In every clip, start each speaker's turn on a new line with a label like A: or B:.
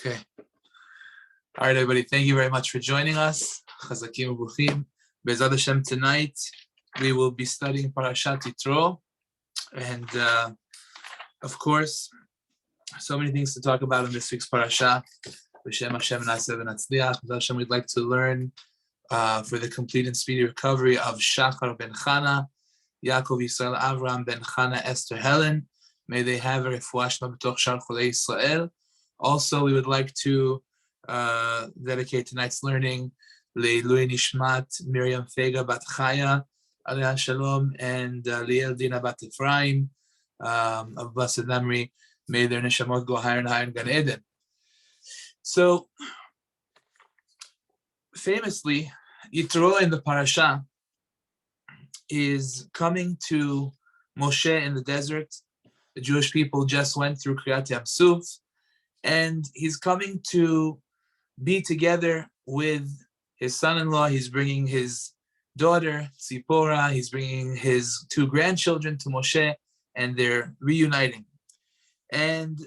A: Okay. All right, everybody. Thank you very much for joining us. Chazakim u'bruchim. Be'ezrat Hashem, tonight we will be studying Parashat Yitro, and of course, so many things to talk about in this week's parasha. B'Shem Hashem na'aseh v'natzliach. B'Ezrat Hashem, we'd like to learn for the complete and speedy recovery of Shachar ben Chana, Yaakov Yisrael Avram ben Chana, Esther Helen. May they have a refuah shlema b'toch shar cholei Yisrael. Also, we would like to dedicate tonight's learning Le'ilui Nishmat Miriam Fega Bat Chaya Aliyah Shalom and Liel Dina Bat Ephraim of blessed memory. May their neshamot go higher and higher in Gan Eden. So, famously, Yitro in the parasha is coming to Moshe in the desert. The Jewish people just went through Kriyat Yam Suf, and he's coming to be together with his son-in-law. He's bringing his daughter, Tzipora. He's bringing his two grandchildren to Moshe, and they're reuniting. And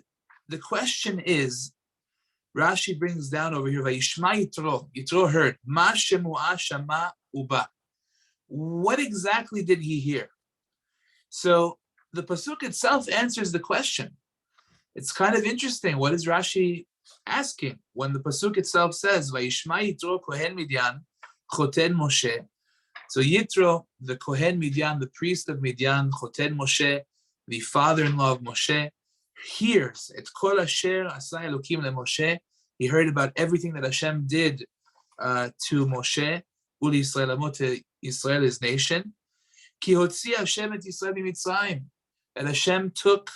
A: the question is, Rashi brings down over here, Vayishma Yitro. Yitro heard, Ma shemu'a shama uba. What exactly did he hear? So the pasuk itself answers the question. It's kind of interesting. What is Rashi asking? When the pasuk itself says, Vayishma Yitro Kohen Midyan, Choten Moshe. So Yitro, the Kohen Midyan, the priest of Midyan, Choten Moshe, the father-in-law of Moshe, hears et kol asher asa Elokim leMoshe. He heard about everything that Hashem did to Moshe, uli Yisrael amo, to Israel, his nation. Ki hotzi Hashem et Yisrael miMitzrayim. That Hashem took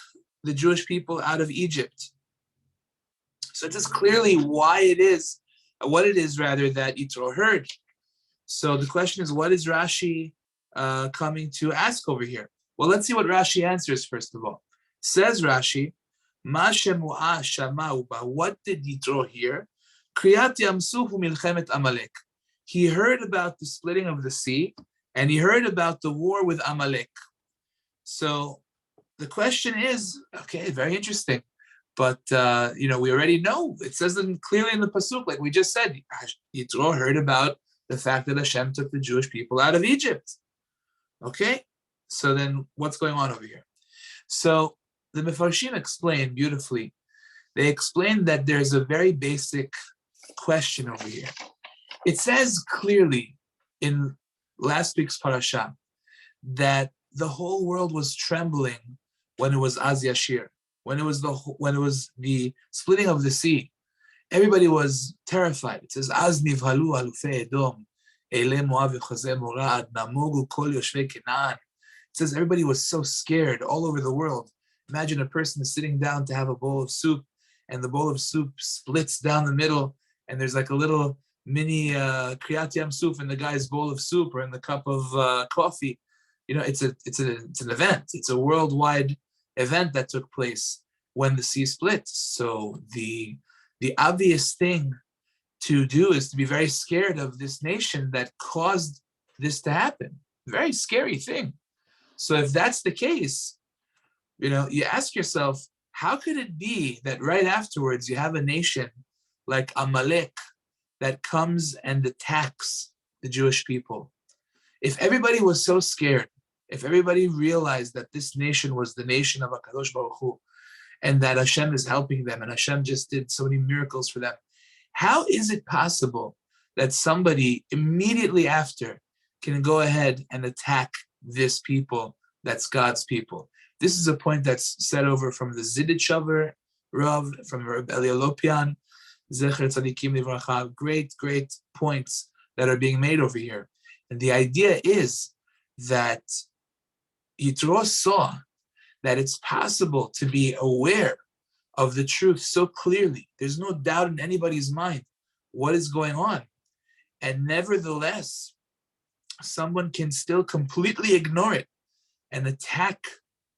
A: the Jewish people out of Egypt. So it is clearly what it is rather that Yitro heard. So the question is, what is Rashi coming to ask over here? Well, let's see what Rashi answers first of all. Says Rashi, Ma shemu'a shama uba. What did Yitro hear? Kriyat Yam Suf u'milchemet Amalek. He heard about the splitting of the sea, and he heard about the war with Amalek. So the question is, okay, very interesting. But, we already know. It says clearly in the pasuk, like we just said, Yitro heard about the fact that Hashem took the Jewish people out of Egypt. Okay? So then what's going on over here? So the Mefarshim explain beautifully. They explain that there's a very basic question over here. It says clearly in last week's parasha that the whole world was trembling when it was Az Yashir, when it was the splitting of the sea. Everybody was terrified. It says, Az nivhalu alufei Edom, ele Moav v'chazeh Morad, namogu kol yoshvei Canaan. It says everybody was so scared all over the world. Imagine a person is sitting down to have a bowl of soup, and the bowl of soup splits down the middle, and there's like a little mini Kriyat Yam Suf in the guy's bowl of soup or in the cup of coffee. It's an event. It's a worldwide event that took place when the sea split. So the obvious thing to do is to be very scared of this nation that caused this to happen. Very scary thing. So if that's the case, you ask yourself, how could it be that right afterwards you have a nation like Amalek that comes and attacks the Jewish people? If everybody was so scared, if everybody realized that this nation was the nation of HaKadosh Baruch Hu, and that Hashem is helping them, and Hashem just did so many miracles for them, how is it possible that somebody immediately after can go ahead and attack this people that's God's people? This is a point that's set over from the Ziditshover Rav, from Rabbi Elialopian, Zecher Tzadikim Livracha. Great points that are being made over here. And the idea is that Yitro saw that it's possible to be aware of the truth so clearly. There's no doubt in anybody's mind what is going on. And nevertheless, someone can still completely ignore it and attack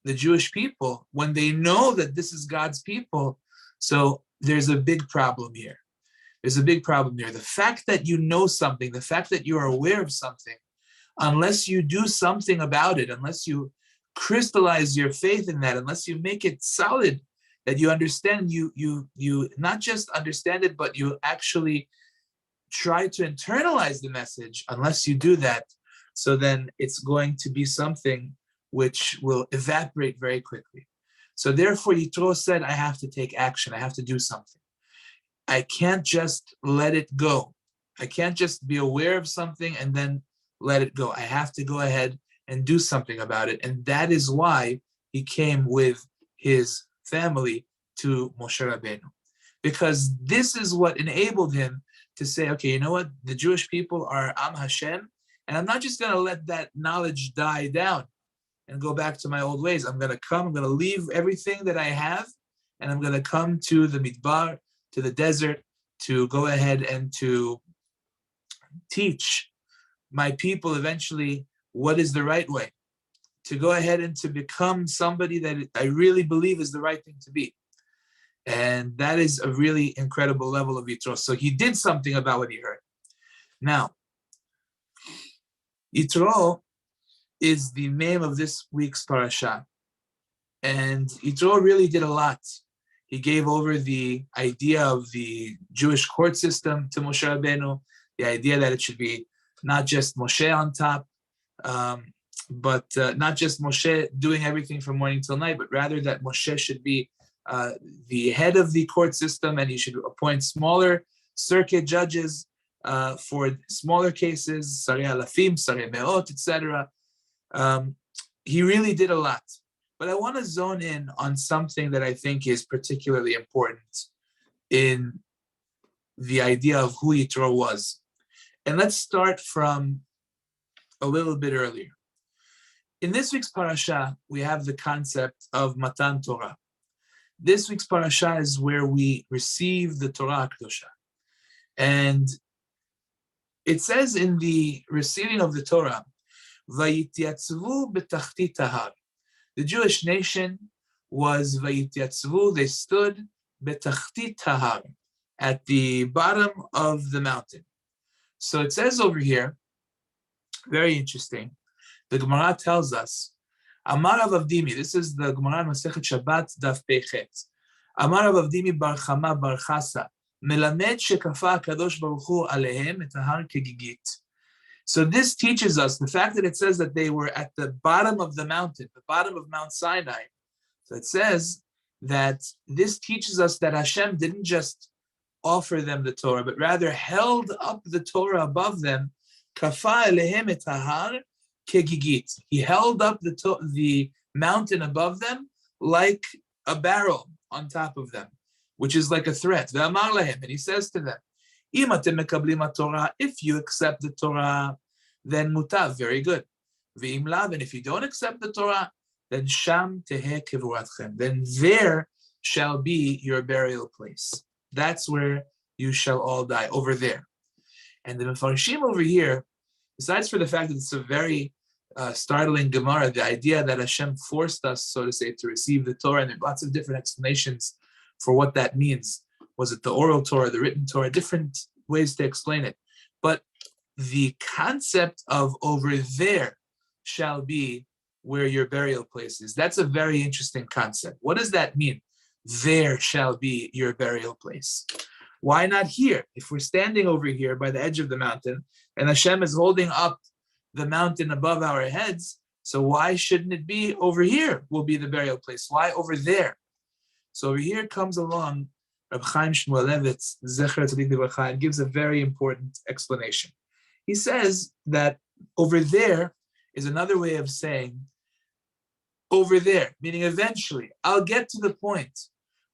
A: the Jewish people when they know that this is God's people. So there's a big problem here. There's a big problem here. The fact that you know something, the fact that you are aware of something, unless you do something about it, unless you crystallize your faith in that, unless you make it solid, that you understand, you not just understand it, but you actually try to internalize the message. Unless you do that, so then it's going to be something which will evaporate very quickly. So therefore, Yitro said, I have to take action. I have to do something. I can't just let it go. I can't just be aware of something and then let it go. I have to go ahead and do something about it. And that is why he came with his family to Moshe Rabbeinu. Because this is what enabled him to say, okay, you know what? The Jewish people are Am Hashem, and I'm not just going to let that knowledge die down and go back to my old ways. I'm going to leave everything that I have, and I'm going to come to the Midbar, to the desert, to go ahead and to teach my people eventually what is the right way, to go ahead and to become somebody that I really believe is the right thing to be. And that is a really incredible level of Yitro. So he did something about what he heard. Now, Yitro is the name of this week's parasha. And Yitro really did a lot. He gave over the idea of the Jewish court system to Moshe Rabbeinu, the idea that it should be not just Moshe on top, but not just Moshe doing everything from morning till night, but rather that Moshe should be the head of the court system, and he should appoint smaller circuit judges for smaller cases, Sarei Alafim, Sarei Meot, etc. He really did a lot. But I want to zone in on something that I think is particularly important in the idea of who Yitro was. And let's start from a little bit earlier. In this week's parasha, we have the concept of Matan Torah. This week's parasha is where we receive the Torah Kedosha. And it says in the receiving of the Torah, Vayityatzvu betachtit tahar. The Jewish nation was Vayityatzvu, they stood betachtit tahar, at the bottom of the mountain. So it says over here, very interesting, the Gemara tells us, Amar Rav Avdimi, this is the Gemara Masechet Shabbat Daf Peichet. Amar Rav Avdimi bar Chama bar Chasa, melamed shekafa Kadosh Baruch Hu alehem et ahar kegigit. So this teaches us the fact that it says that they were at the bottom of the mountain, the bottom of Mount Sinai. So it says that this teaches us that Hashem didn't just offer them the Torah, but rather held up the Torah above them. Kafa alehem et ahar kegigit. He held up the mountain above them like a barrel on top of them, which is like a threat. Ve'amar lahem, and he says to them, if you accept the Torah, then mutav, very good. Ve'im lav, and if you don't accept the Torah, then sham teheh kevuratchem, then there shall be your burial place. That's where you shall all die, over there. And the Mefarshim over here, besides for the fact that it's a very startling Gemara, the idea that Hashem forced us, so to say, to receive the Torah, and there are lots of different explanations for what that means. Was it the oral Torah, the written Torah? Different ways to explain it. But the concept of over there shall be where your burial place is, that's a very interesting concept. What does that mean? There shall be your burial place. Why not here? If we're standing over here by the edge of the mountain and Hashem is holding up the mountain above our heads, so why shouldn't it be over here will be the burial place? Why over there? So over here comes along Reb Chaim Shmulevitz, Zecher Tzadik Livracha, and gives a very important explanation. He says that over there is another way of saying over there, meaning eventually I'll get to the point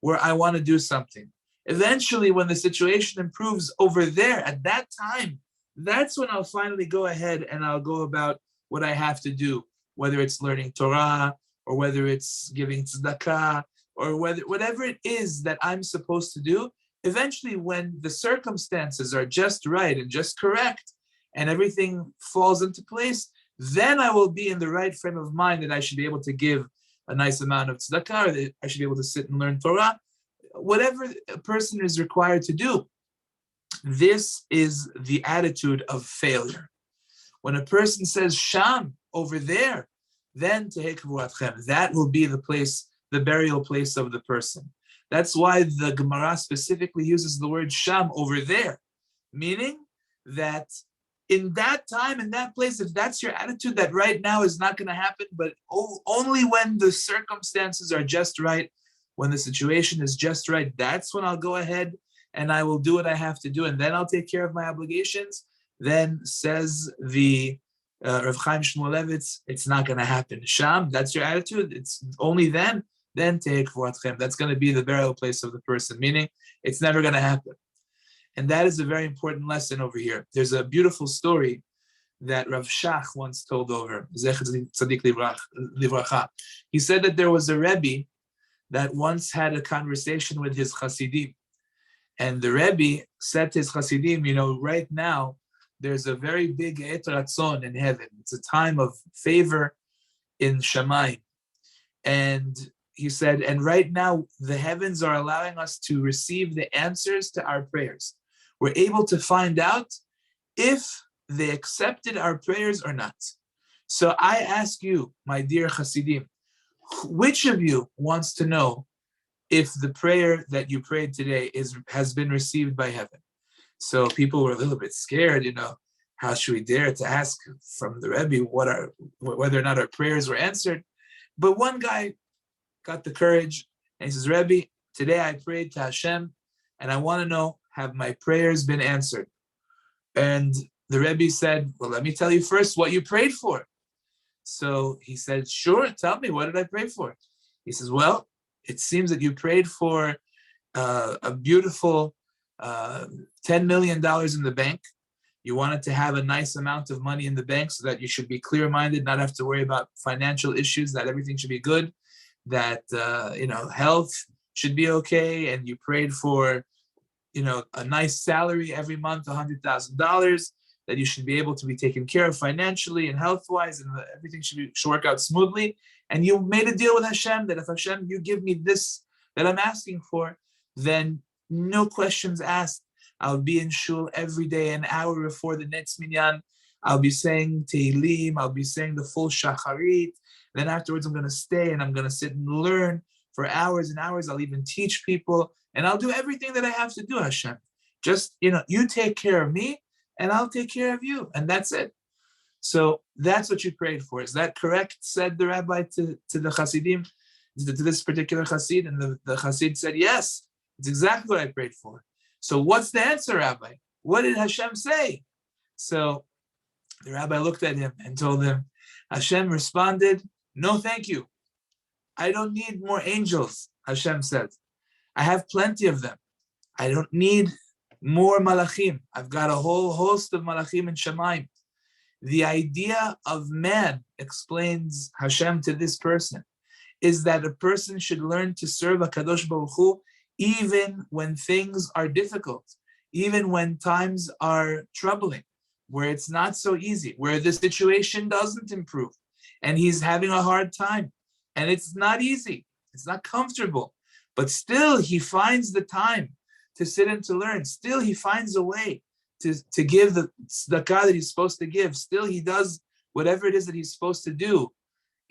A: where I want to do something. Eventually, when the situation improves over there, at that time, that's when I'll finally go ahead and I'll go about what I have to do, whether it's learning Torah or whether it's giving tzedakah or whatever it is that I'm supposed to do. Eventually, when the circumstances are just right and just correct and everything falls into place, then I will be in the right frame of mind that I should be able to give a nice amount of tzedakah, or that I should be able to sit and learn Torah. Whatever a person is required to do, this is the attitude of failure. When a person says Sham, over there, then teheh kevuratchem, that will be the place, the burial place of the person. That's why the Gemara specifically uses the word sham over there, meaning that in that time, in that place, if that's your attitude, that right now is not going to happen, but only when the circumstances are just right, when the situation is just right, that's when I'll go ahead and I will do what I have to do, and then I'll take care of my obligations. Then says the Rav Chaim Shmulevitz, it's not going to happen. Sham, that's your attitude. It's only then take Vuatchem. That's going to be the burial place of the person, meaning it's never going to happen. And that is a very important lesson over here. There's a beautiful story that Rav Shach once told over, Zecher Tzadik Livracha. He said that there was a Rebbe that once had a conversation with his Hasidim. And the Rebbe said to his Hasidim, right now, there's a very big Et Ratzon in heaven. It's a time of favor in Shamayim. And he said, and right now, the heavens are allowing us to receive the answers to our prayers. We're able to find out if they accepted our prayers or not. So I ask you, my dear Hasidim, which of you wants to know if the prayer that you prayed today has been received by heaven? So people were a little bit scared, how should we dare to ask from the Rebbe whether or not our prayers were answered? But one guy got the courage and he says, Rebbe, today I prayed to Hashem and I want to know, have my prayers been answered? And the Rebbe said, well, let me tell you first what you prayed for. So he said, sure, tell me, what did I pray for? He says, well, it seems that you prayed for a beautiful $10 million in the bank. You wanted to have a nice amount of money in the bank so that you should be clear-minded, not have to worry about financial issues, that everything should be good, that health should be okay, and you prayed for a nice salary every month, $100,000, that you should be able to be taken care of financially and health-wise, and everything should work out smoothly. And you made a deal with Hashem that if Hashem, you give me this that I'm asking for, then no questions asked. I'll be in shul every day, an hour before the next minyan. I'll be saying Tehillim. I'll be saying the full Shacharit. Then afterwards, I'm going to stay and I'm going to sit and learn for hours and hours. I'll even teach people. And I'll do everything that I have to do, Hashem. Just, you take care of me and I'll take care of you. And that's it. So that's what you prayed for. Is that correct? Said the rabbi to the Hasidim, to this particular Hasid. And the Hasid said, yes, it's exactly what I prayed for. So what's the answer, Rabbi? What did Hashem say? So the rabbi looked at him and told him, Hashem responded, no, thank you. I don't need more angels, Hashem said. I have plenty of them. I don't need more malachim. I've got a whole host of malachim in Shamayim. The idea of man, explains Hashem to this person, is that a person should learn to serve HaKadosh Baruch Hu even when things are difficult, even when times are troubling, where it's not so easy, where the situation doesn't improve, and he's having a hard time, and it's not easy, it's not comfortable, but still he finds the time to sit and to learn. Still he finds a way to give the tzedakah that he's supposed to give. Still he does whatever it is that he's supposed to do,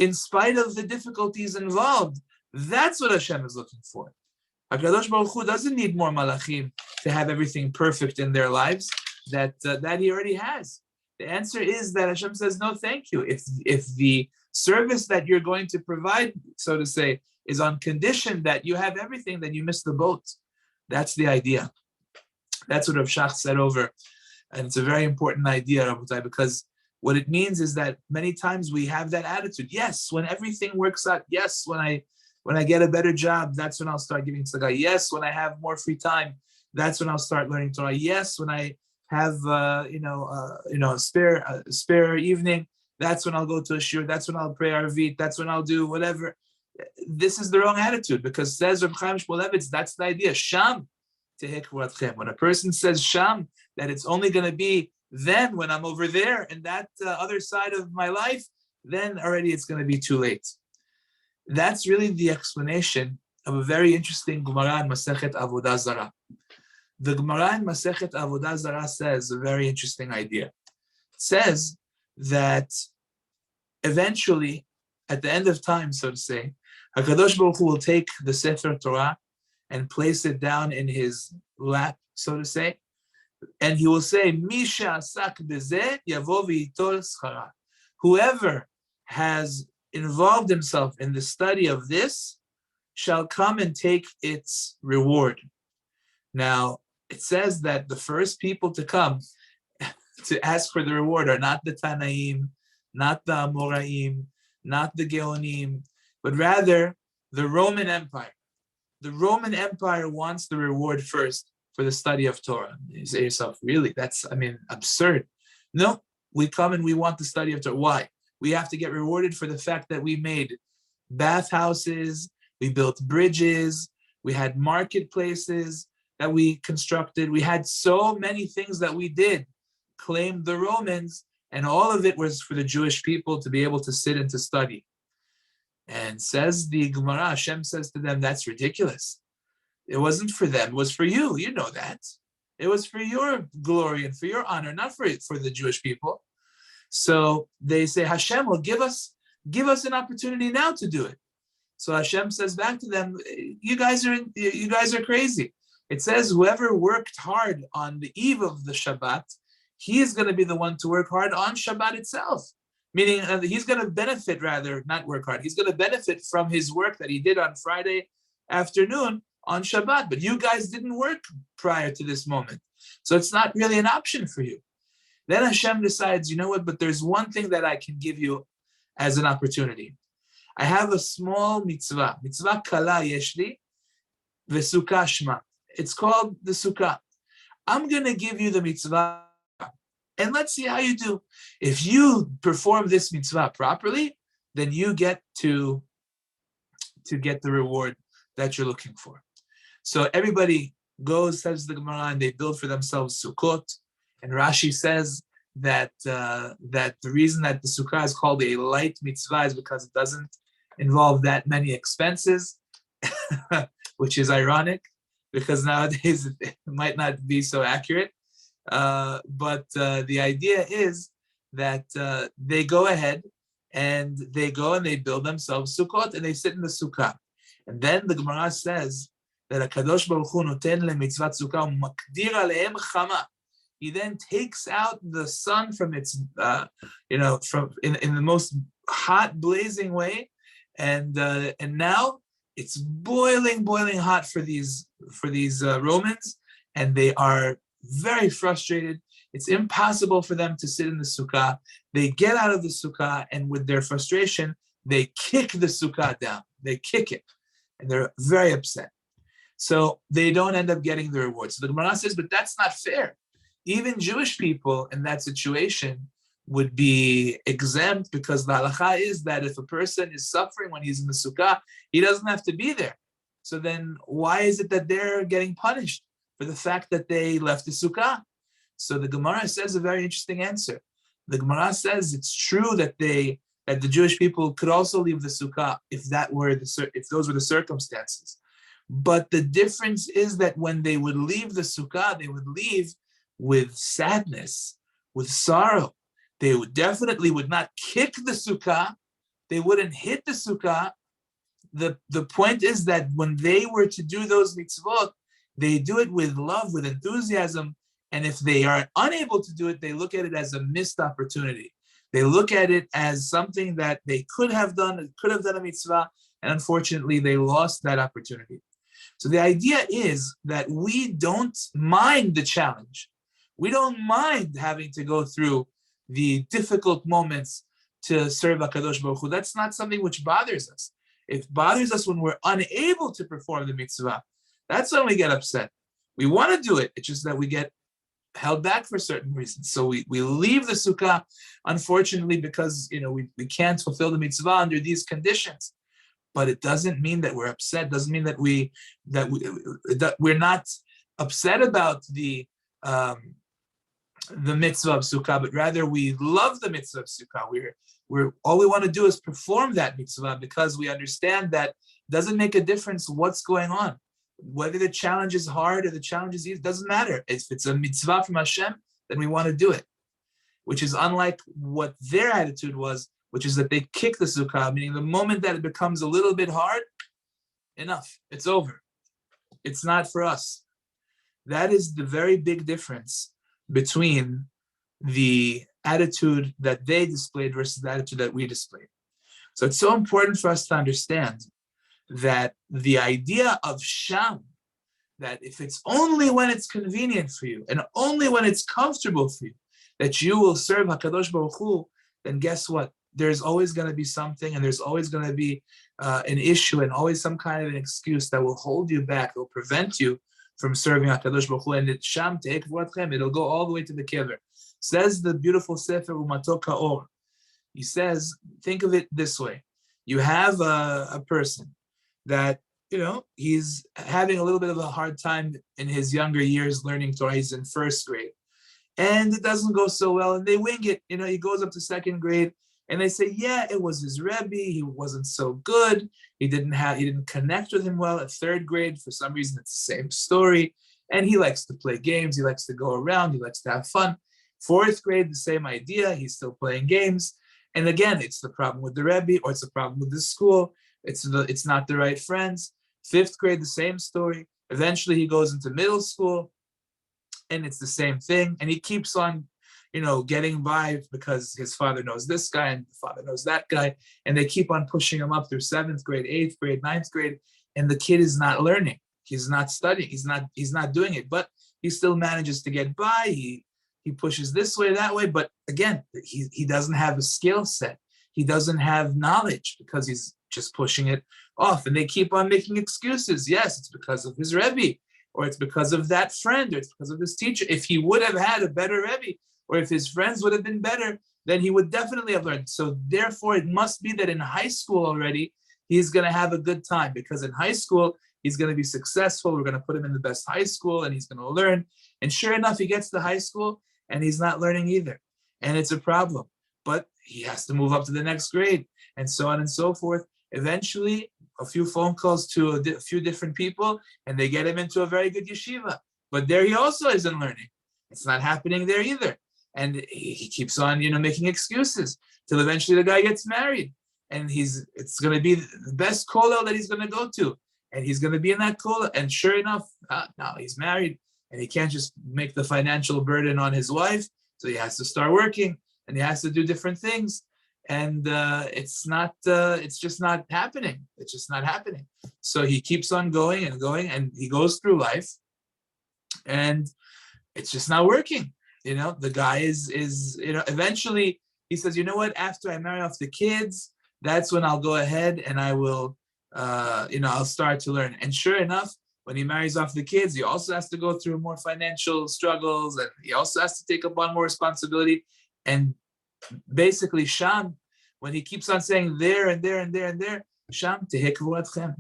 A: in spite of the difficulties involved. That's what Hashem is looking for. HaKadosh Baruch Hu doesn't need more malachim to have everything perfect in their lives that he already has. The answer is that Hashem says, no, thank you. If the service that you're going to provide, so to say, is on condition that you have everything, then you miss the boat. That's the idea. That's what Rav Shach said over. And it's a very important idea, Rabotai, because what it means is that many times we have that attitude. Yes, when everything works out. Yes, when I get a better job, that's when I'll start giving tzedakah. Yes, when I have more free time, that's when I'll start learning Torah. Yes, when I have a spare evening, that's when I'll go to a shiur. That's when I'll pray Arvit. That's when I'll do whatever. This is the wrong attitude, because says Reb Chaim Shmulevitz, that's the idea. Sham tehekvuatchem. When a person says sham, that it's only going to be then when I'm over there in that other side of my life, then already it's going to be too late. That's really the explanation of a very interesting Gemara in Masechet Avodah Zarah. The Gemara in Masechet Avodah Zarah says a very interesting idea. It says that eventually, at the end of time, so to say, HaKadosh Baruch Hu will take the Sefer Torah and place it down in his lap, so to say. And he will say, Misha sak beze yavo v'yitol schara. Whoever has involved himself in the study of this shall come and take its reward. Now, it says that the first people to come to ask for the reward are not the Tanaim, not the Amoraim, not the Geonim, but rather the Roman Empire. The Roman Empire wants the reward first for the study of Torah. You say to yourself, really? That's, absurd. No, we come and we want the study of Torah. Why? We have to get rewarded for the fact that we made bathhouses, we built bridges, we had marketplaces that we constructed. We had so many things that we did, claimed the Romans, and all of it was for the Jewish people to be able to sit and to study. And says the Gemara, Hashem says to them, that's ridiculous. It wasn't for them, it was for you. You know that. It was for your glory and for your honor, not for the Jewish people. So they say, Hashem will give us an opportunity now to do it. So Hashem says back to them, you guys are crazy. It says whoever worked hard on the eve of the Shabbat, he is going to be the one to work hard on Shabbat itself. Meaning he's going to benefit, rather, not work hard. He's going to benefit from his work that he did on Friday afternoon on Shabbat. But you guys didn't work prior to this moment. So it's not really an option for you. Then Hashem decides, you know what, but there's one thing that I can give you as an opportunity. I have a small mitzvah kala yeshli, v'sukkah shma. It's called the sukkah. I'm going to give you the mitzvah, and let's see how you do. If you perform this mitzvah properly, then you get to get the reward that you're looking for. So everybody goes, says the Gemara, and they build for themselves sukkot. And Rashi says that the reason that the sukkah is called a light mitzvah is because it doesn't involve that many expenses, which is ironic, because nowadays it might not be so accurate. But the idea is that they go ahead and they build themselves sukkot and they sit in the sukkah. And then the Gemara says that HaKadosh Baruch Hu noten lemitzvat sukkah u'makdir alehem chama. He then takes out the sun from its, from in the most hot, blazing way, and now it's boiling hot for these Romans, and they are very frustrated. It's impossible for them to sit in the sukkah. They get out of the sukkah, and with their frustration, they kick the sukkah down. They kick it, and they're very upset. So they don't end up getting the reward. So the Gemara says, but that's not fair. Even Jewish people in that situation would be exempt, because the halacha is that if a person is suffering when he's in the sukkah, he doesn't have to be there. So then why is it that they're getting punished for the fact that they left the sukkah? So the Gemara says a very interesting answer. The Gemara says it's true that the Jewish people could also leave the sukkah if those were the circumstances. But the difference is that when they would leave the sukkah, they would leave with sadness, with sorrow. They would not kick the sukkah. They wouldn't hit the sukkah. The point is that when they were to do those mitzvot, they do it with love, with enthusiasm. And if they are unable to do it, they look at it as a missed opportunity. They look at it as something that they could have done a mitzvah, and unfortunately they lost that opportunity. So the idea is that we don't mind the challenge. We don't mind having to go through the difficult moments to serve HaKadosh Baruch Hu. That's not something which bothers us. It bothers us when we're unable to perform the mitzvah. That's when we get upset. We want to do it. It's just that we get held back for certain reasons. So we leave the sukkah, unfortunately, because we can't fulfill the mitzvah under these conditions. But it doesn't mean that we're upset. It doesn't mean that we're not upset about the mitzvah of sukkah, but rather we love the mitzvah of sukkah. We're all we want to do is perform that mitzvah, because we understand that it doesn't make a difference what's going on. Whether the challenge is hard or the challenge is easy, doesn't matter. If it's a mitzvah from Hashem, then we want to do it, which is unlike what their attitude was, which is that they kick the sukkah, meaning the moment that it becomes a little bit hard, enough, it's over. It's not for us. That is the very big difference between the attitude that they displayed versus the attitude that we displayed. So it's so important for us to understand that the idea of sham, that if it's only when it's convenient for you and only when it's comfortable for you that you will serve HaKadosh Baruch Hu, then guess what? There's always going to be something, and there's always going to be an issue, and always some kind of an excuse that will hold you back, will prevent you from serving HaKadosh Baruch Hu. And it's sham te'ek v'atchem, it'll go all the way to the kever. Says the beautiful Sefer Umato Ka'or. He says, think of it this way. You have a person that, he's having a little bit of a hard time in his younger years learning Torah. He's in first grade. And it doesn't go so well, and they wing it. He goes up to second grade, and they say, yeah, it was his Rebbe. He wasn't so good. He didn't connect with him well. At third grade, for some reason, it's the same story. And he likes to play games. He likes to go around. He likes to have fun. Fourth grade, the same idea. He's still playing games. And again, it's the problem with the Rebbe, or it's the problem with the school. It's not the right friends. Fifth grade, the same story. Eventually, he goes into middle school, and it's the same thing. And he keeps on, getting by because his father knows this guy and the father knows that guy. And they keep on pushing him up through seventh grade, eighth grade, ninth grade. And the kid is not learning. He's not studying. He's not doing it. But he still manages to get by. He pushes this way, that way. But again, he doesn't have a skill set. He doesn't have knowledge because he's just pushing it off. And they keep on making excuses. Yes, it's because of his Rebbe, or it's because of that friend, or it's because of his teacher. If he would have had a better Rebbe, or if his friends would have been better, then he would definitely have learned. So therefore, it must be that in high school already, he's going to have a good time, because in high school, he's going to be successful. We're going to put him in the best high school, and he's going to learn. And sure enough, he gets to high school, and he's not learning either. And it's a problem. But he has to move up to the next grade, and so on and so forth. Eventually, a few phone calls to a few different people, and they get him into a very good yeshiva. But there he also isn't learning. It's not happening there either. And he keeps on, making excuses till eventually the guy gets married. And it's going to be the best kollel that he's going to go to. And he's going to be in that kollel. And sure enough, now he's married, and he can't just make the financial burden on his wife. So he has to start working, and he has to do different things. And it's just not happening. It's just not happening. So he keeps on going and going, and he goes through life, and it's just not working. The guy is eventually he says, what, after I marry off the kids, that's when I'll go ahead and I will, I'll start to learn. And sure enough, when he marries off the kids, he also has to go through more financial struggles, and he also has to take up on more responsibility. And basically, sham, when he keeps on saying there and there and there and there, sham tehek v'atchem,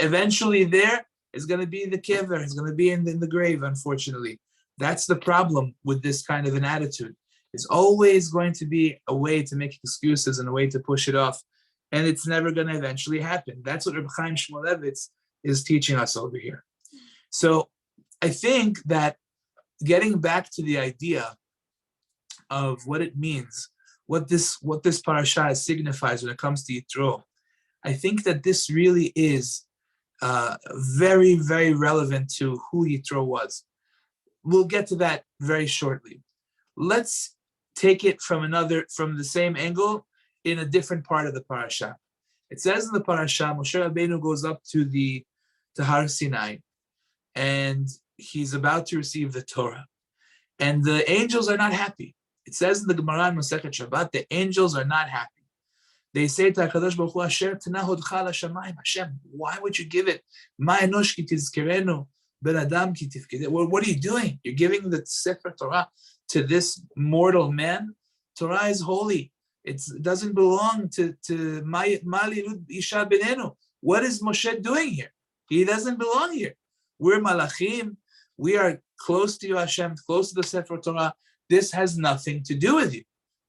A: eventually there is going to be the kever. It's going to be in the grave, unfortunately. That's the problem with this kind of an attitude. It's always going to be a way to make excuses and a way to push it off, and it's never going to eventually happen. That's what Reb Chaim Shmulevitz is teaching us over here. So I think that getting back to the idea of what it means, what this parasha signifies when it comes to Yitro, I think that this really is very, very relevant to who Yitro was. We'll get to that very shortly. Let's take it from the same angle in a different part of the parasha. It says in the parasha, Moshe Rabbeinu goes up to Har Sinai, and he's about to receive the Torah. And the angels are not happy. It says in the Gemara in Masechet Shabbat, the angels are not happy. They say to HaKadosh Baruch Hu, Asher t'nahodcha l'shamayim, Hashem, why would you give it? Ma enosh ki tizkerenu, ben adam ki tifkideh. What are you doing? You're giving the Sefer Torah to this mortal man? Torah is holy. It doesn't belong to Malilud Isha Benenu. What is Moshe doing here? He doesn't belong here. We're Malachim. We are close to you, Hashem, close to the Sefer Torah. This has nothing to do with you,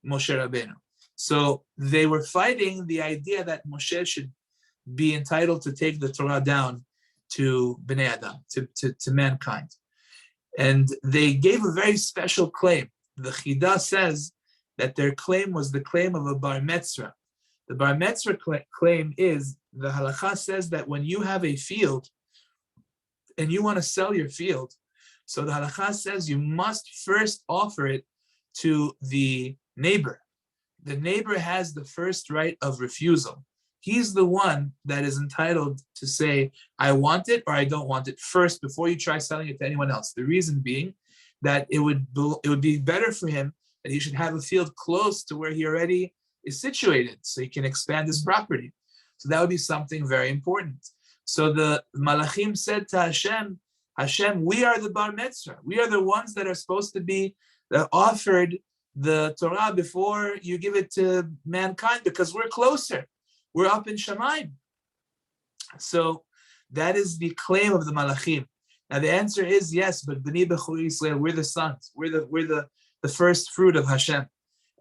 A: Moshe Rabbeinu. So they were fighting the idea that Moshe should be entitled to take the Torah down to Bnei Adam, to mankind. And they gave a very special claim. The Chida says that their claim was the claim of a bar metzra. The bar metzra claim is, the halacha says that when you have a field and you want to sell your field, so the halakha says you must first offer it to the neighbor. The neighbor has the first right of refusal. He's the one that is entitled to say, I want it or I don't want it first before you try selling it to anyone else. The reason being that it would be better for him that he should have a field close to where he already is situated so he can expand his property. So that would be something very important. So the Malachim said to Hashem, Hashem, we are the Bar Mitzvah. We are the ones that are supposed to be offered the Torah before you give it to mankind because we're closer. We're up in Shamayim. So that is the claim of the Malachim. Now the answer is yes, but B'nai Bechor Yisrael, we're the sons. We're the first fruit of Hashem.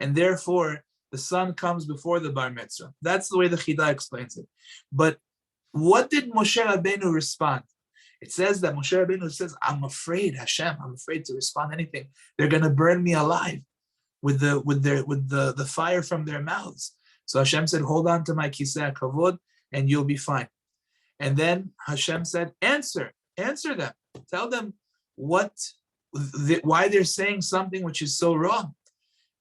A: And therefore, the son comes before the Bar Mitzvah. That's the way the Chidah explains it. But what did Moshe Rabbeinu respond? It says that Moshe Rabbeinu says, I'm afraid, Hashem, I'm afraid to respond anything. They're going to burn me alive with the fire from their mouths. So Hashem said, hold on to my kisei kavod and you'll be fine. And then Hashem said, answer them. Tell them why they're saying something which is so wrong.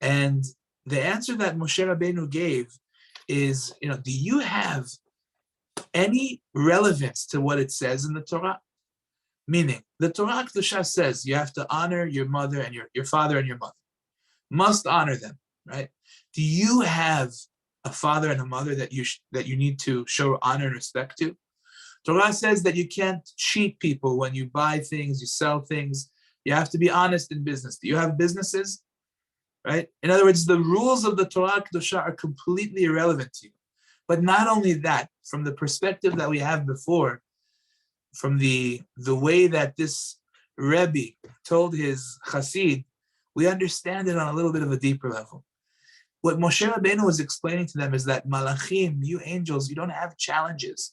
A: And the answer that Moshe Rabbeinu gave is, do you have any relevance to what it says in the Torah? Meaning, the Torah Kedusha says you have to honor your mother and your father and your mother. Must honor them, right? Do you have a father and a mother that you need to show honor and respect to? Torah says that you can't cheat people when you buy things, you sell things. You have to be honest in business. Do you have businesses? Right? In other words, the rules of the Torah Kedusha are completely irrelevant to you. But not only that, from the perspective that we have before, from the way that this Rebbe told his Chassid, we understand it on a little bit of a deeper level. What Moshe Rabbeinu was explaining to them is that Malachim, you angels, you don't have challenges.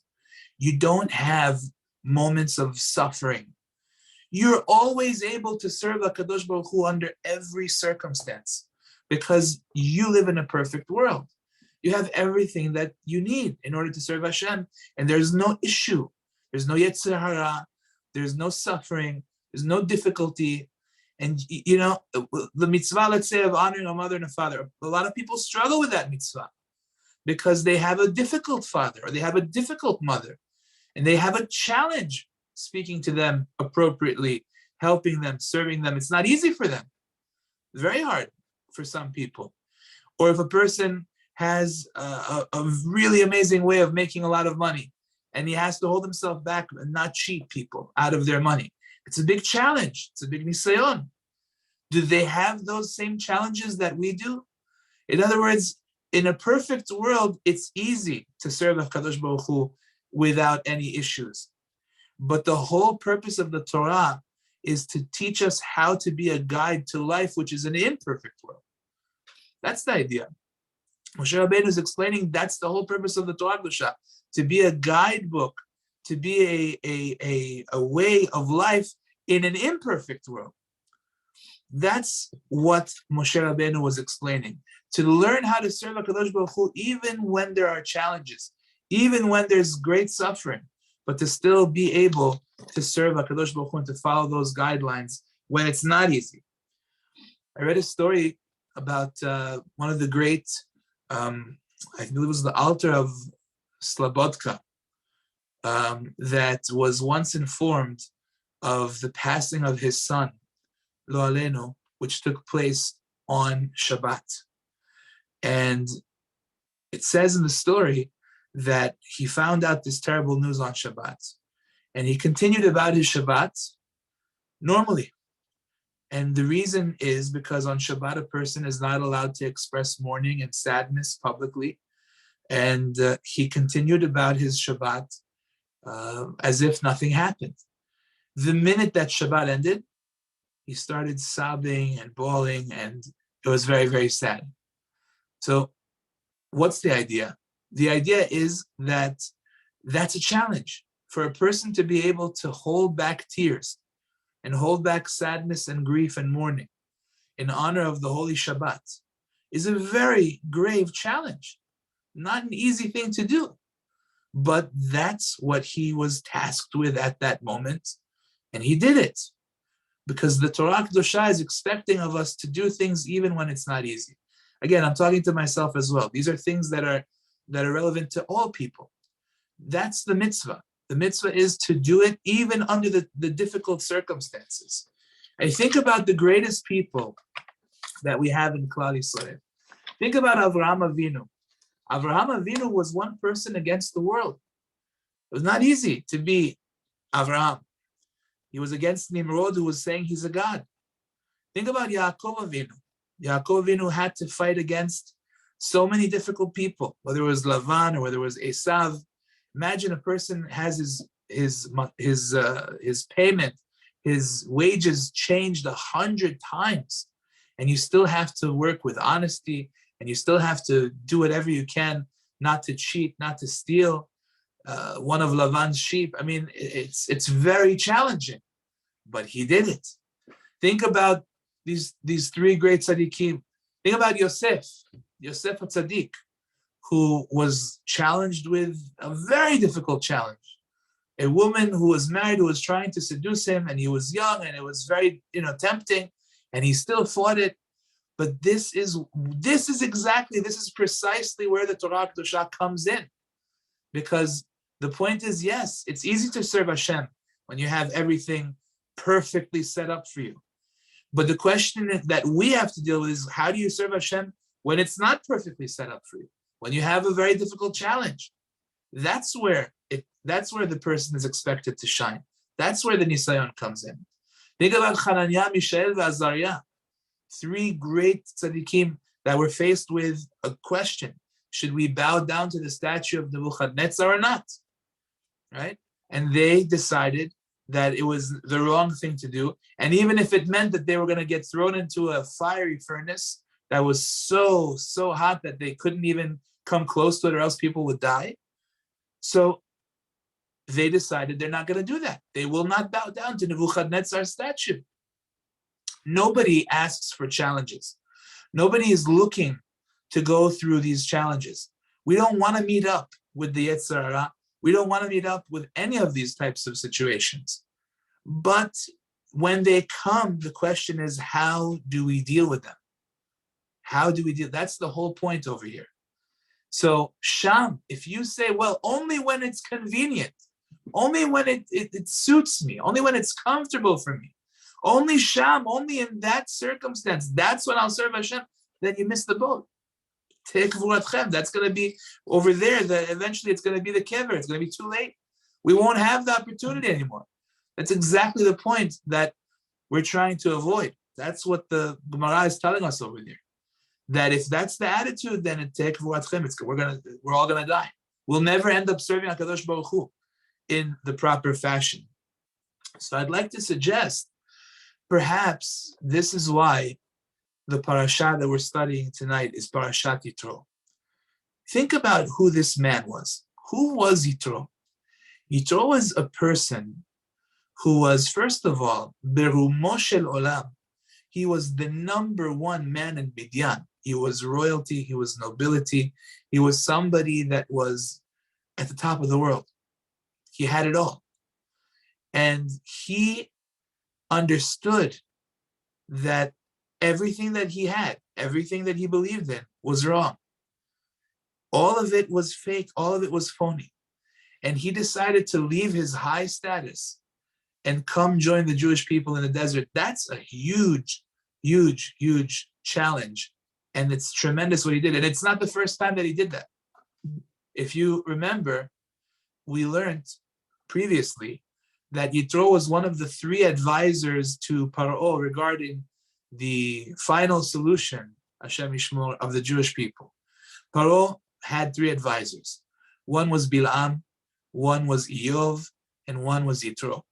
A: You don't have moments of suffering. You're always able to serve HaKadosh Baruch Hu under every circumstance because you live in a perfect world. You have everything that you need in order to serve Hashem, and there's no issue. There's no Yetzer Hara. There's no suffering. There's no difficulty. And, the mitzvah, let's say, of honoring a mother and a father, a lot of people struggle with that mitzvah because they have a difficult father or they have a difficult mother, and they have a challenge speaking to them appropriately, helping them, serving them. It's not easy for them. It's very hard for some people. Or if a person has a really amazing way of making a lot of money and he has to hold himself back and not cheat people out of their money, it's a big challenge. It's a big nisayon. Do they have those same challenges that we do? In other words, in a perfect world, it's easy to serve HaKadosh Baruch Hu without any issues. But the whole purpose of the Torah is to teach us how to be a guide to life, which is an imperfect world. That's the idea. Moshe Rabbeinu is explaining that's the whole purpose of the Torah Kedusha, to be a guidebook, to be a way of life in an imperfect world. That's what Moshe Rabbeinu was explaining. To learn how to serve HaKadosh Baruch Hu even when there are challenges, even when there's great suffering, but to still be able to serve HaKadosh Baruch Hu and to follow those guidelines when it's not easy. I read a story about one of the great, I believe it was the Alter of Slobodka, that was once informed of the passing of his son, Lo Aleinu, which took place on Shabbat. And it says in the story that he found out this terrible news on Shabbat. And he continued about his Shabbat normally. And the reason is because on Shabbat, a person is not allowed to express mourning and sadness publicly. And he continued about his Shabbat as if nothing happened. The minute that Shabbat ended, he started sobbing and bawling, and it was very, very sad. So what's the idea? The idea is that that's a challenge for a person to be able to hold back tears and hold back sadness and grief and mourning in honor of the Holy Shabbat is a very grave challenge. Not an easy thing to do, but that's what he was tasked with at that moment. And he did it because the Torah Kedosha is expecting of us to do things even when it's not easy. Again, I'm talking to myself as well. These are things that are relevant to all people. That's the mitzvah. The mitzvah is to do it even under the difficult circumstances. I think about the greatest people that we have in Klal Yisrael. Think about Avraham Avinu. Avraham Avinu was one person against the world. It was not easy to be Avraham. He was against Nimrod, who was saying he's a god. Think about Yaakov Avinu. Yaakov Avinu had to fight against so many difficult people, whether it was Lavan or whether it was Esav. Imagine a person has his payment, his wages changed 100 times, and you still have to work with honesty, and you still have to do whatever you can not to cheat, not to steal one of Lavan's sheep. I mean, it's very challenging, but he did it. Think about these three great tzaddikim. Think about Yosef HaTzaddik, who was challenged with a very difficult challenge. A woman who was married, who was trying to seduce him, and he was young, and it was very, tempting, and he still fought it. But this is precisely where the Torah Kedosha comes in. Because the point is, yes, it's easy to serve Hashem when you have everything perfectly set up for you. But the question that we have to deal with is, how do you serve Hashem when it's not perfectly set up for you? When you have a very difficult challenge? That's where the person is expected to shine. That's where the Nisayon comes in. Think about Hananiah, Mishael, and Azariah. Three great tzaddikim that were faced with a question. Should we bow down to the statue of Nebuchadnezzar or not? Right? And they decided that it was the wrong thing to do. And even if it meant that they were going to get thrown into a fiery furnace that was so hot that they couldn't even come close to it or else people would die. So they decided they're not going to do that. They will not bow down to Nebuchadnezzar's statue. Nobody asks for challenges. Nobody is looking to go through these challenges. We don't want to meet up with the Yetzer Hara. We don't want to meet up with any of these types of situations. But when they come, the question is, how do we deal with them? How do we deal? That's the whole point over here. So, Sham, if you say, well, only when it's convenient, only when it suits me, only when it's comfortable for me, only Sham, only in that circumstance, that's when I'll serve Hashem, then you miss the boat. Take Vuratchem. That's going to be over there. Eventually it's going to be the kever. It's going to be too late. We won't have the opportunity anymore. That's exactly the point that we're trying to avoid. That's what the Gemara is telling us over there. That if that's the attitude, then it take Vuratchem. We're all going to die. We'll never end up serving HaKadosh Baruch Hu in the proper fashion. So I'd like to suggest, perhaps this is why the parasha that we're studying tonight is Parashat Yitro. Think about who this man was. Who was Yitro? Yitro was a person who was, first of all, Berumo Shel Olam. He was the number one man in Midian. He was royalty, he was nobility, he was somebody that was at the top of the world. He had it all. And he understood that everything that he had, everything that he believed in was wrong. All of it was fake, all of it was phony. And he decided to leave his high status and come join the Jewish people in the desert. That's a huge, huge, huge challenge. And it's tremendous what he did. And it's not the first time that he did that. If you remember, we learned previously that Yitro was one of the three advisors to Paro regarding the final solution, Hashem Yishmor, of the Jewish people. Paro had three advisors. One was Bilam, one was Iyov, and one was Yitro.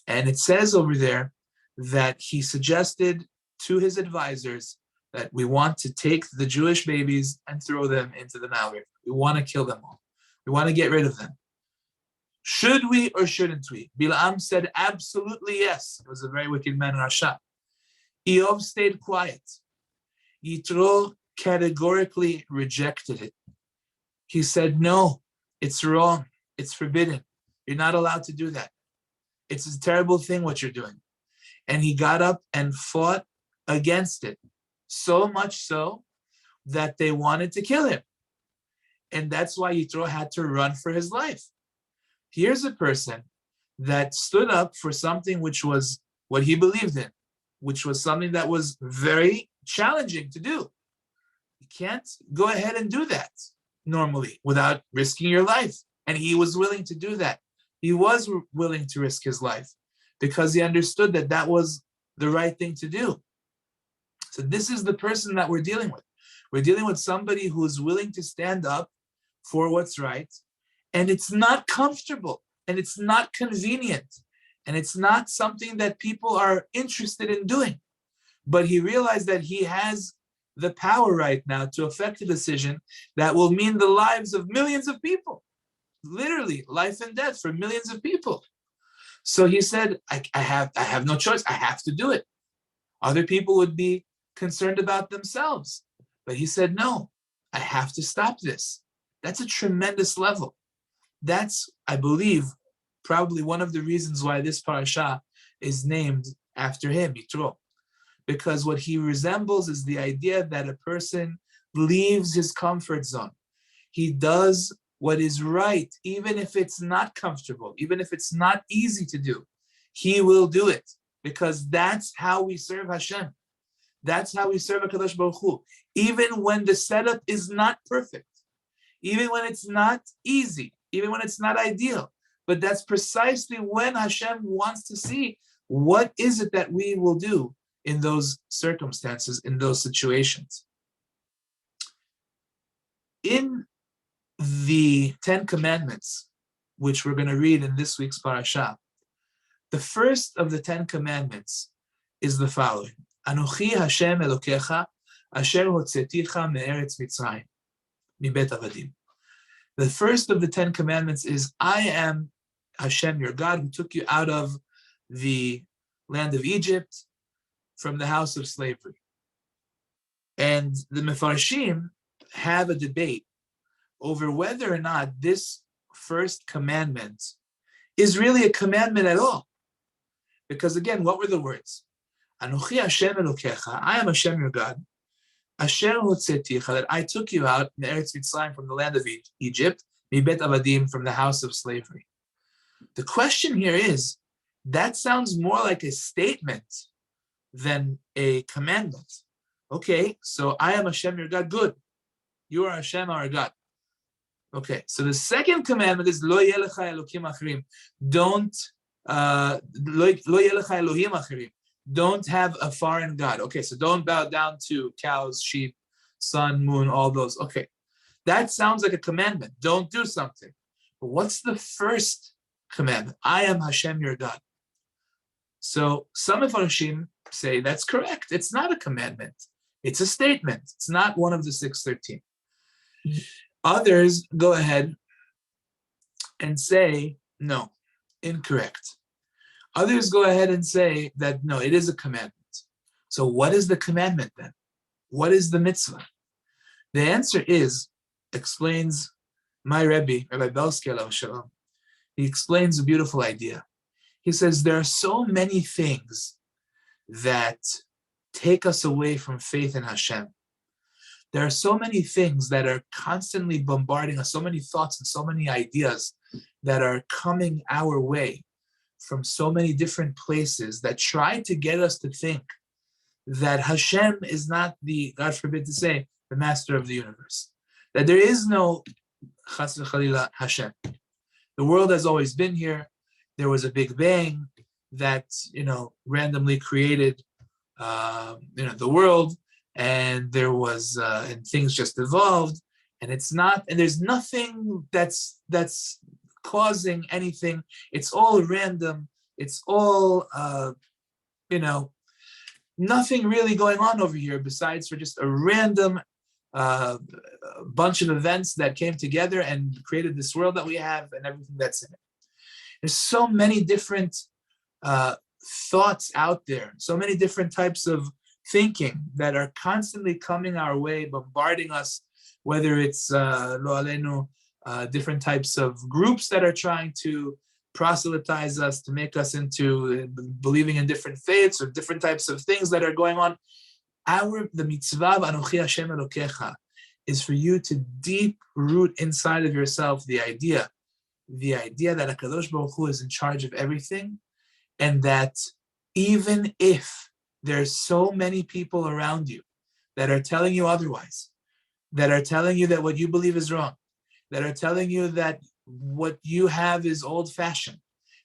A: And it says over there that he suggested to his advisors that we want to take the Jewish babies and throw them into the Nile River. We want to kill them all. We want to get rid of them. Should we or shouldn't we? Bilam said absolutely yes. He was a very wicked man, Rasha. Iyov stayed quiet. Yitro categorically rejected it. He said, no, it's wrong. It's forbidden. You're not allowed to do that. It's a terrible thing what you're doing. And he got up and fought against it. So much so that they wanted to kill him. And that's why Yitro had to run for his life. Here's a person that stood up for something which was what he believed in, which was something that was very challenging to do. You can't go ahead and do that normally without risking your life. And he was willing to do that. He was willing to risk his life because he understood that that was the right thing to do. So this is the person that we're dealing with. We're dealing with somebody who's willing to stand up for what's right, and it's not comfortable, and it's not convenient, and it's not something that people are interested in doing. But he realized that he has the power right now to affect a decision that will mean the lives of millions of people, literally life and death for millions of people. So he said, I have no choice. I have to do it. Other people would be concerned about themselves. But he said, no, I have to stop this. That's a tremendous level. That's, I believe, probably one of the reasons why this parasha is named after him, Yitro. Because what he resembles is the idea that a person leaves his comfort zone. He does what is right, even if it's not comfortable, even if it's not easy to do. He will do it, because that's how we serve Hashem. That's how we serve HaKadosh Baruch Hu. Even when the setup is not perfect, even when it's not easy, even when it's not ideal. But that's precisely when Hashem wants to see what is it that we will do in those circumstances, in those situations. In the 10 Commandments, which we're going to read in this week's parasha, the first of the 10 Commandments is the following. Anochi Hashem Elokecha, Asher hotzeticha me'eretz Mitzrayim, mibet avadim. The first of the 10 Commandments is, I am Hashem, your God, who took you out of the land of Egypt, from the house of slavery. And the Mefarshim have a debate over whether or not this first commandment is really a commandment at all. Because again, what were the words? Anochi Hashem Elokecha, I am Hashem your God, Asher hotzeticha, that I took you out in Eretz Mitzrayim, from the land of Egypt, mibet avadim, from the house of slavery. The question here is, that sounds more like a statement than a commandment. Okay, so I am Hashem your God, good. You are Hashem our God. Okay, so the second commandment is lo yeh lecha elokim acherim. Don't lo yeh lecha elohim acherim. Don't have a foreign god. Okay, so don't bow down to cows, sheep, sun, moon, all those. Okay, that sounds like a commandment. Don't do something. But what's the first commandment? I am Hashem your God. So some of Mefarshim say that's correct. It's not a commandment. It's a statement. It's not one of the 613. Others go ahead and say, no, incorrect. Others go ahead and say that, no, it is a commandment. So what is the commandment then? What is the mitzvah? The answer is, explains my Rebbe, Rabbi Belsky Alav Shalom. He explains a beautiful idea. He says there are so many things that take us away from faith in Hashem. There are so many things that are constantly bombarding us, so many thoughts and so many ideas that are coming our way from so many different places that try to get us to think that Hashem is not the, God forbid to say, the master of the universe. That there is no Chas v'Chalila Hashem. The world has always been here. There was a big bang that, randomly created, the world, and there was, and things just evolved, and it's not, and there's nothing that's causing anything. It's all random. It's all, nothing really going on over here besides for just a random bunch of events that came together and created this world that we have and everything that's in it. There's so many different thoughts out there, so many different types of thinking that are constantly coming our way, bombarding us, whether it's lo alenu, different types of groups that are trying to proselytize us, to make us into believing in different faiths or different types of things that are going on. The mitzvah of Anochi Hashem Elokecha is for you to deep root inside of yourself the idea that HaKadosh Baruch Hu is in charge of everything, and that even if there's so many people around you that are telling you otherwise, that are telling you that what you believe is wrong, that are telling you that what you have is old-fashioned,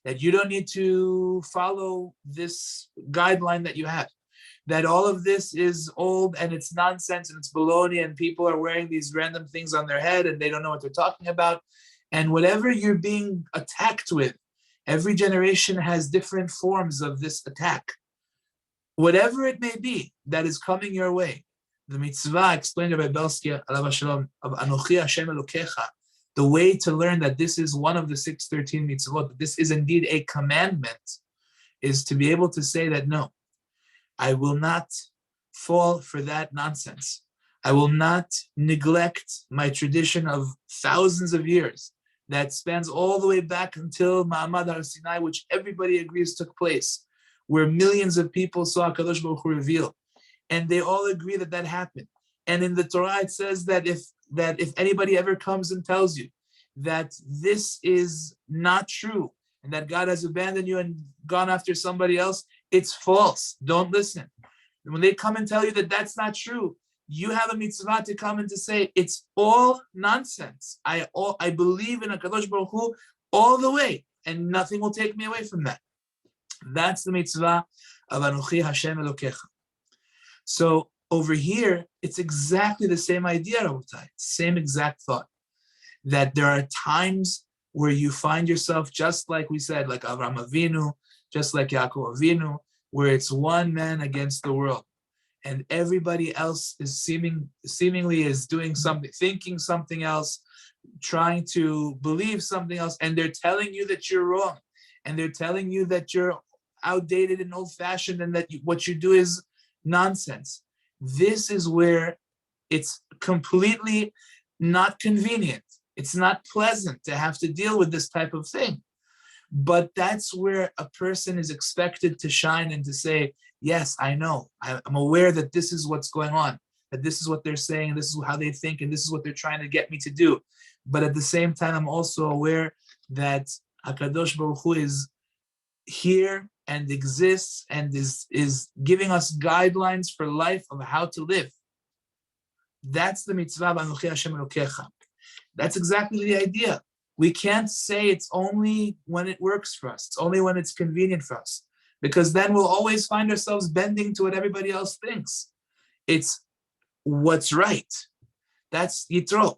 A: that you don't need to follow this guideline that you have, that all of this is old and it's nonsense and it's baloney and people are wearing these random things on their head and they don't know what they're talking about. And whatever you're being attacked with, every generation has different forms of this attack. Whatever it may be that is coming your way, the mitzvah explained by Belsky, alav shalom, of Anochi Hashem Elokecha, the way to learn that this is one of the 613 mitzvot, that this is indeed a commandment, is to be able to say that no, I will not fall for that nonsense. I will not neglect my tradition of thousands of years that spans all the way back until Ma'amad Har Sinai, which everybody agrees took place, where millions of people saw HaKadosh Baruch Hu reveal. And they all agree that that happened. And in the Torah, it says that if anybody ever comes and tells you that this is not true, and that God has abandoned you and gone after somebody else, it's false. Don't listen. And when they come and tell you that that's not true, you have a mitzvah to come and to say, it's all nonsense. I believe in HaKadosh Baruch Hu all the way, and nothing will take me away from that. That's the mitzvah of Anochi Hashem Elokecha. So over here, it's exactly the same idea, Rabotai, same exact thought, that there are times where you find yourself, just like we said, like Avraham Avinu, just like Yaakov Avinu, where it's one man against the world, and everybody else is seemingly is doing something, thinking something else, trying to believe something else, and they're telling you that you're wrong, and they're telling you that you're outdated and old-fashioned, and that what you do is nonsense. This is where it's completely not convenient. It's not pleasant to have to deal with this type of thing. But that's where a person is expected to shine and to say, yes, I know. I'm aware that this is what's going on, that this is what they're saying, and this is how they think, and this is what they're trying to get me to do. But at the same time, I'm also aware that HaKadosh Baruch Hu is here and exists and is giving us guidelines for life of how to live. That's the mitzvah of Anochi Hashem Elokecha. That's exactly the idea. We can't say it's only when it works for us. It's only when it's convenient for us. Because then we'll always find ourselves bending to what everybody else thinks. It's what's right. That's Yitro.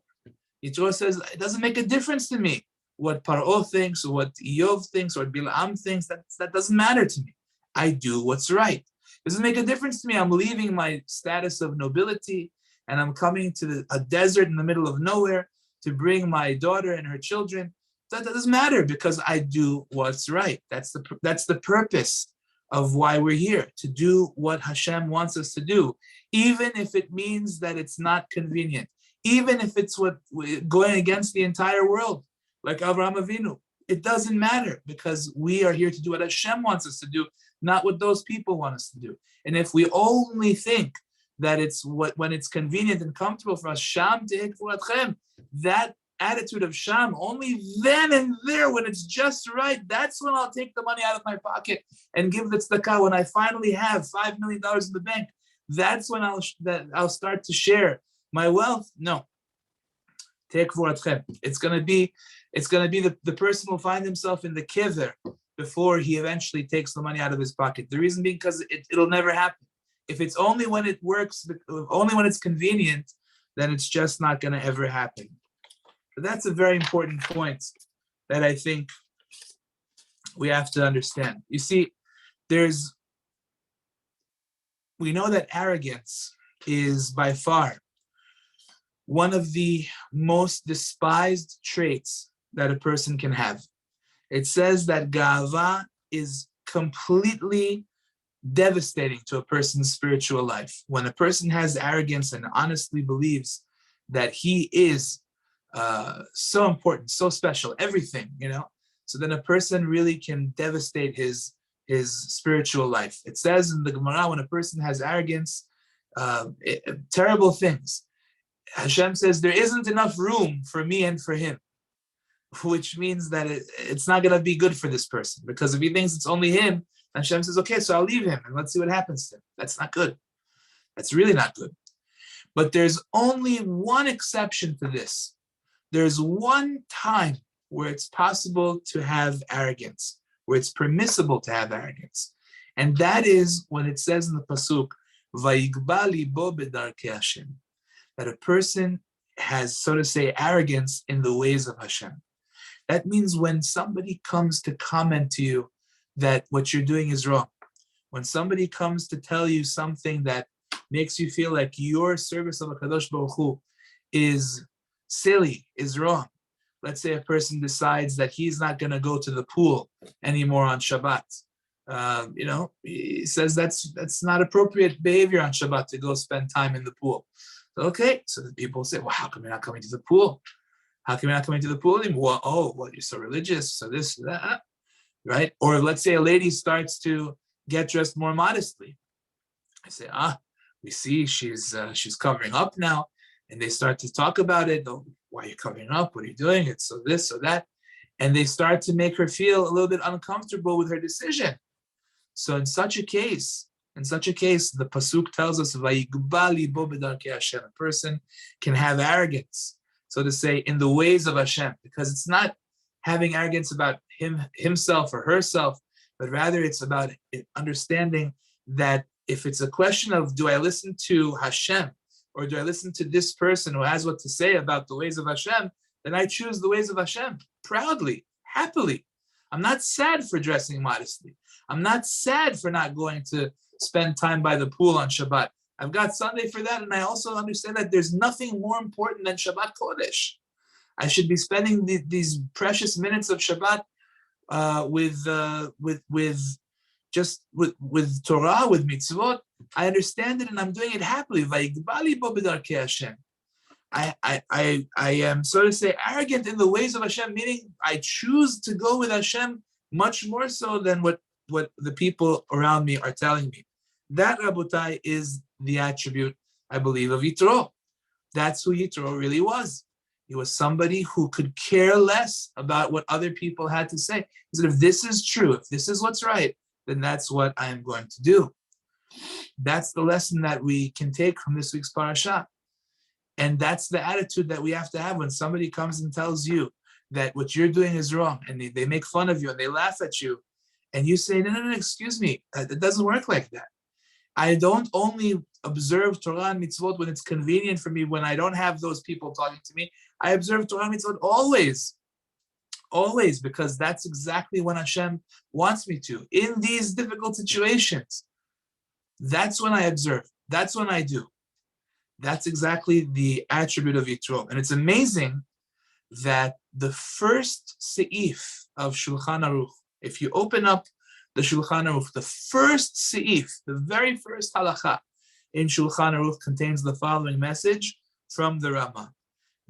A: Yitro says, it doesn't make a difference to me what Paro thinks, or what Iyov thinks, or what Bilam thinks. That doesn't matter to me. I do what's right. It doesn't make a difference to me. I'm leaving my status of nobility, and I'm coming to a desert in the middle of nowhere to bring my daughter and her children. That doesn't matter, because I do what's right. That's the purpose of why we're here, to do what Hashem wants us to do, even if it means that it's not convenient, even if it's going against the entire world, like Avraham Avinu. It doesn't matter, because we are here to do what Hashem wants us to do, not what those people want us to do. And if we only think that it's when it's convenient and comfortable for us, Sham tehek furatchem, that attitude of Sham, only then and there, when it's just right, that's when I'll take the money out of my pocket and give the tzedakah. When I finally have $5 million in the bank, that's when I'll start to share my wealth. No. Tehek furatchem. It's gonna be the person will find himself in the kever before he eventually takes the money out of his pocket. The reason being because it'll never happen. If it's only when it works, only when it's convenient, then it's just not going to ever happen. But that's a very important point that I think we have to understand. You see, we know that arrogance is by far one of the most despised traits that a person can have. It says that ga'ava is completely devastating to a person's spiritual life. When a person has arrogance and honestly believes that he is so important, so special, everything, so then a person really can devastate his spiritual life. It says in the Gemara, when a person has arrogance, terrible things. Hashem says there isn't enough room for me and for him, which means that it's not going to be good for this person, because if he thinks it's only him, Hashem says, okay, so I'll leave him and let's see what happens to him. That's not good. That's really not good. But there's only one exception to this. There's one time where it's possible to have arrogance, where it's permissible to have arrogance. And that is when it says in the Pasuk, Vayigba libo b'darkei Hashem, that a person has, so to say, arrogance in the ways of Hashem. That means when somebody comes to comment to you that what you're doing is wrong, when somebody comes to tell you something that makes you feel like your service of HaKadosh Baruch Hu is silly, is wrong. Let's say a person decides that he's not going to go to the pool anymore on Shabbat. He says that's not appropriate behavior on Shabbat to go spend time in the pool. Okay, so the people say, well, how come you're not coming to the pool? How come you're not coming to the pool anymore? Well, you're so religious, so this, that, right? Or let's say a lady starts to get dressed more modestly. I say, we see she's covering up now, and they start to talk about it. Oh, why are you covering up? What are you doing? It's so this, so that. And they start to make her feel a little bit uncomfortable with her decision. So in such a case, the Pasuk tells us, Vayigba libo b'darkei Hashem, a person can have arrogance, so to say, in the ways of Hashem, because it's not having arrogance about himself or herself, but rather it's about understanding that if it's a question of, do I listen to Hashem or do I listen to this person who has what to say about the ways of Hashem, then I choose the ways of Hashem proudly, happily. I'm not sad for dressing modestly. I'm not sad for not going to spend time by the pool on Shabbat. I've got Sunday for that, and I also understand that there's nothing more important than Shabbat Kodesh. I should be spending these precious minutes of Shabbat with Torah, with mitzvot. I understand it, and I'm doing it happily. Vayigba libo b'darkei Hashem. I am, so to say, arrogant in the ways of Hashem, meaning I choose to go with Hashem much more so than what the people around me are telling me. That, Rabotai, is the attribute, I believe, of Yitro. That's who Yitro really was. He was somebody who could care less about what other people had to say. He said, if this is true, if this is what's right, then that's what I am going to do. That's the lesson that we can take from this week's Parashat. And that's the attitude that we have to have when somebody comes and tells you that what you're doing is wrong, and they make fun of you and they laugh at you, and you say, no, excuse me, it doesn't work like that. I don't only observe Torah and mitzvot when it's convenient for me, when I don't have those people talking to me. I observe Torah and mitzvot always, because that's exactly when Hashem wants me to. In these difficult situations, that's when I observe. That's when I do. That's exactly the attribute of Yitro. And it's amazing that the first seif of Shulchan Aruch, if you open up the Shulchan Aruch, the first seif, the very first halacha in Shulchan Aruch contains the following message from the Rama.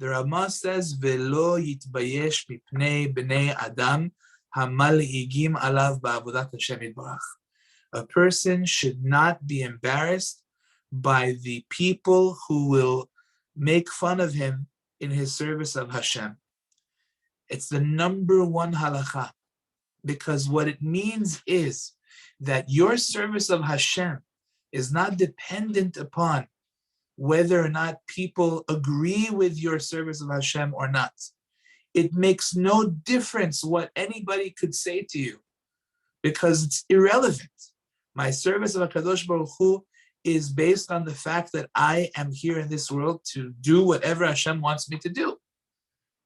A: The Rama says, "Velo yitbayesh mipnei bnei Adam hamalhigim alav ba'avodat Hashem yitbarach." A person should not be embarrassed by the people who will make fun of him in his service of Hashem. It's the number one halacha, because what it means is that your service of Hashem is not dependent upon whether or not people agree with your service of Hashem or not. It makes no difference what anybody could say to you, because it's irrelevant. My service of HaKadosh Baruch Hu is based on the fact that I am here in this world to do whatever Hashem wants me to do.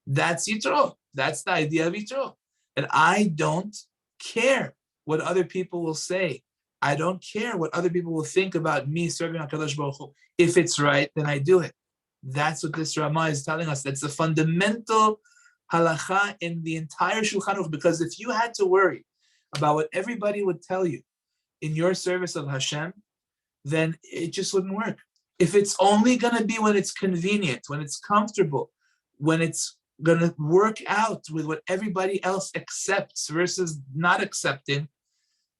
A: That's Yitro. That's the idea of Yitro. That I don't care what other people will say. I don't care what other people will think about me serving HaKadosh Baruch Hu. If it's right, then I do it. That's what this Ramah is telling us. That's the fundamental halacha in the entire Shulchan Aruch. Because if you had to worry about what everybody would tell you in your service of Hashem, then it just wouldn't work. If it's only going to be when it's convenient, when it's comfortable, when it's going to work out with what everybody else accepts versus not accepting,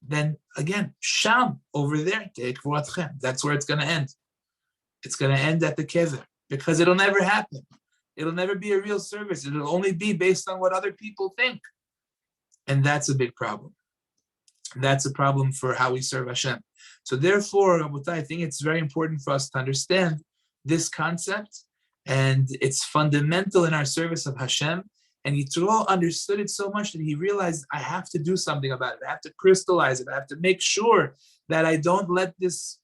A: then again, Sham, over there, that's where it's going to end. It's going to end at the kever, because it'll never happen. It'll never be a real service. It'll only be based on what other people think. And that's a big problem. That's a problem for how we serve Hashem. So therefore, I think it's very important for us to understand this concept, and it's fundamental in our service of Hashem. And Yitro understood it so much that he realized, I have to do something about it. I have to crystallize it. I have to make sure that I don't let this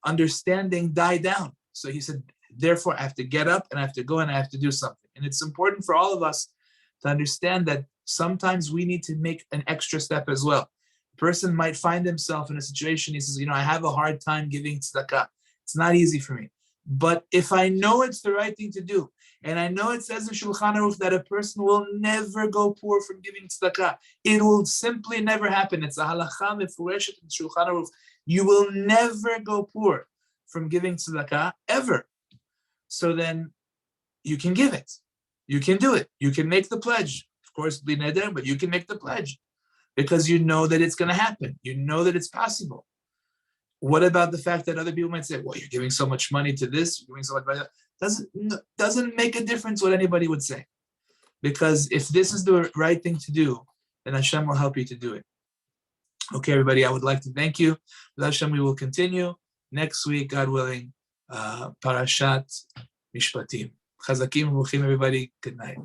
A: understanding die down. So he said, therefore, I have to get up and I have to go and I have to do something. And it's important for all of us to understand that sometimes we need to make an extra step as well. A person might find himself in a situation, he says, I have a hard time giving tzedakah. It's not easy for me. But if I know it's the right thing to do, and I know it says in Shulchan Aruch that a person will never go poor from giving tzedakah, it will simply never happen. It's a halacha mefureshet in Shulchan Aruch. You will never go poor from giving tzedakah, ever. So then you can give it. You can do it. You can make the pledge. Of course, bli neder, but you can make the pledge because you know that it's going to happen. You know that it's possible. What about the fact that other people might say, well, you're giving so much money to this, you're giving so much money to that? Doesn't make a difference what anybody would say. Because if this is the right thing to do, then Hashem will help you to do it. Okay, everybody, I would like to thank you. With Hashem, we will continue next week, God willing, Parashat Mishpatim. Chazakim, everybody. Good night.